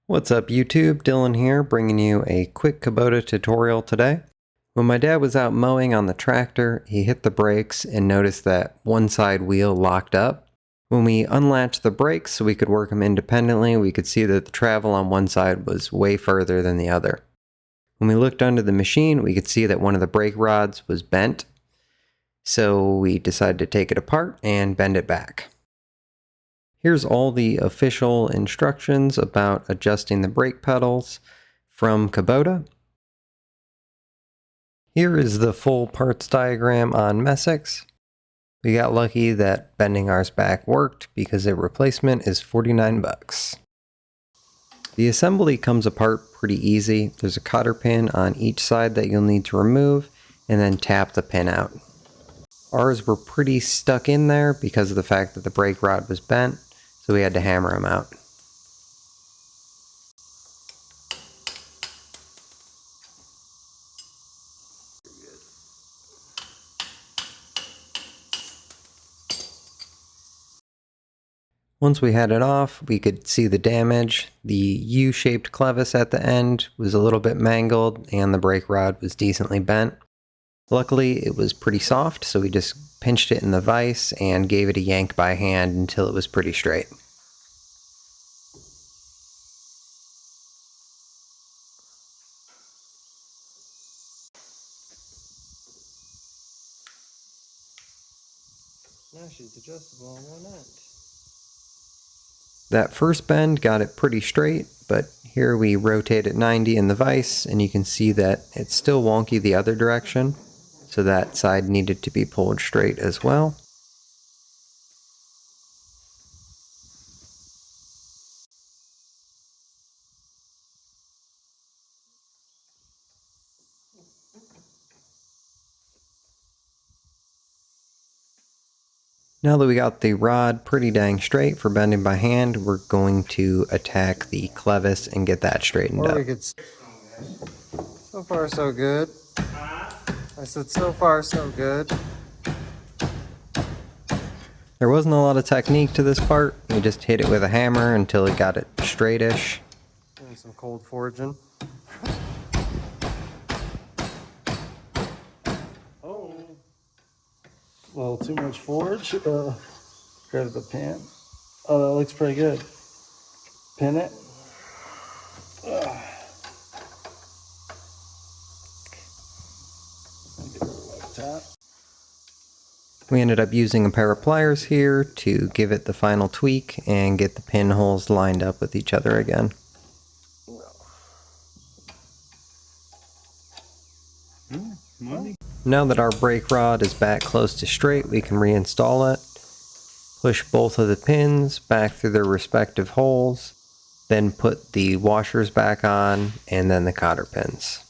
What's up YouTube, Dylan here, bringing you a quick Kubota tutorial today. When my dad was out mowing on the tractor, he hit the brakes and noticed that one side wheel locked up. When we unlatched the brakes so we could work them independently, we could see that the travel on one side was way further than the other. When we looked under the machine, we could see that one of the brake rods was bent. So we decided to take it apart and bend it back. Here's all the official instructions about adjusting the brake pedals from Kubota. Here is the full parts diagram on Messick's. We got lucky that bending ours back worked because a replacement is 49 bucks. The assembly comes apart pretty easy. There's a cotter pin on each side that you'll need to remove and then tap the pin out. Ours were pretty stuck in there because of the fact that the brake rod was bent. So we had to hammer them out. Once we had it off, we could see the damage. The U-shaped clevis at the end was a little bit mangled and the brake rod was decently bent. Luckily, it was pretty soft, so we just pinched it in the vise and gave it a yank by hand until it was pretty straight. Now she's adjustable on one end. That first bend got it pretty straight, but here we rotate at 90 in the vise and you can see that it's still wonky the other direction. So that side needed to be pulled straight as well. Now that we got the rod pretty dang straight for bending by hand, we're going to attack the clevis and get that straightened up. So far so good. I said so far so good. There wasn't a lot of technique to this part. We just hit it with a hammer until it got it straightish. And some cold forging. Oh, a little too much forge. Grab the pin. Oh, that looks pretty good. Pin it. We ended up using a pair of pliers here to give it the final tweak and get the pinholes lined up with each other again. Now that our brake rod is back close to straight, we can reinstall it. Push both of the pins back through their respective holes, then put the washers back on, and then the cotter pins.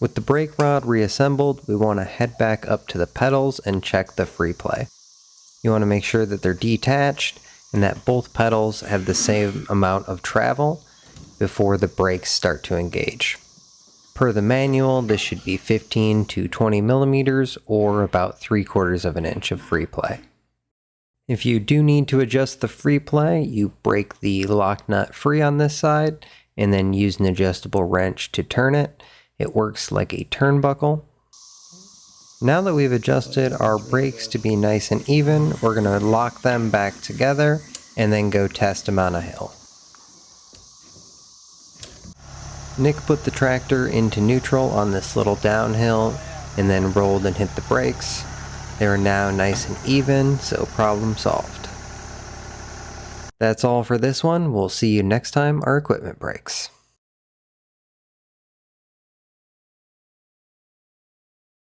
With the brake rod reassembled, we want to head back up to the pedals and check the free play. You want to make sure that they're detached and that both pedals have the same amount of travel before the brakes start to engage. Per the manual, this should be 15 to 20 millimeters or about 3/4 of an inch of free play. If you do need to adjust the free play, you break the lock nut free on this side and then use an adjustable wrench to turn it. It works like a turnbuckle. Now that we've adjusted our brakes to be nice and even, we're going to lock them back together and then go test them on a hill. Nick put the tractor into neutral on this little downhill and then rolled and hit the brakes. They are now nice and even, so problem solved. That's all for this one. We'll see you next time our equipment breaks.